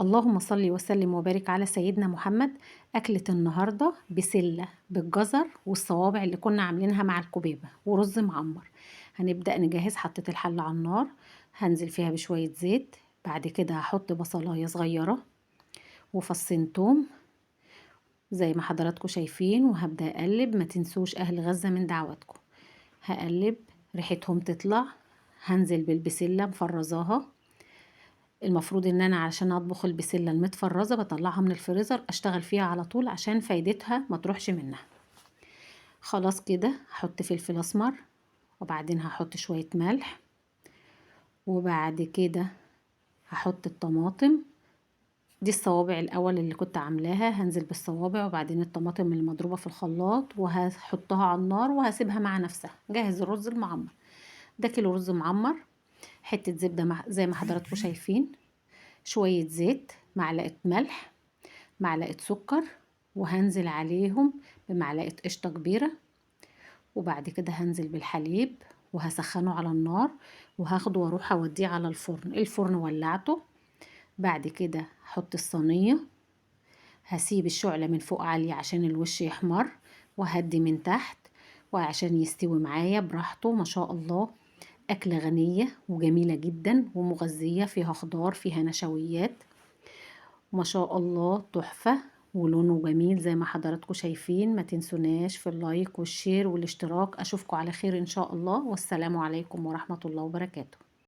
اللهم صل وسلم وبارك على سيدنا محمد. أكلة النهاردة بسلة بالجزر والصوابع اللي كنا عاملينها مع الكبيبة ورز معمر. هنبدأ نجهز. حطيت الحلة على النار، هنزل فيها بشوية زيت. بعد كده هحط بصلاية صغيرة وفصين توم زي ما حضراتكم شايفين، وهبدأ أقلب. ما تنسوش أهل غزة من دعواتكم. هقلب ريحتهم تطلع. هنزل بالبسلة مفرزاها. المفروض ان انا علشان اطبخ البسلة المتفرزة بطلعها من الفريزر اشتغل فيها على طول عشان فايدتها ما تروحش منها. خلاص كده هحط فلفل اسمر، وبعدين هحط شوية ملح، وبعد كده هحط الطماطم. دي الصوابع الاول اللي كنت عاملاها، هنزل بالصوابع وبعدين الطماطم اللي مضروبة في الخلاط وهحطها على النار وهسيبها مع نفسها. جهز الرز المعمر. ده كيلو رز معمر. حتة زبدة زي ما حضراتكم شايفين، شوية زيت، معلقة ملح، معلقة سكر، وهنزل عليهم بمعلقة قشطة كبيرة. وبعد كده هنزل بالحليب وهسخنه على النار، وهاخده واروح اوديه على الفرن ولعته. بعد كده هحط الصينية، هسيب الشعلة من فوق عالية عشان الوش يحمر، وهدي من تحت وعشان يستوي معايا براحته. ما شاء الله، أكلة غنية وجميلة جدا ومغذية، فيها خضار فيها نشويات، ما شاء الله تحفة. ولونه جميل زي ما حضراتكم شايفين. ما تنسوناش في اللايك والشير والاشتراك. أشوفكم على خير إن شاء الله، والسلام عليكم ورحمة الله وبركاته.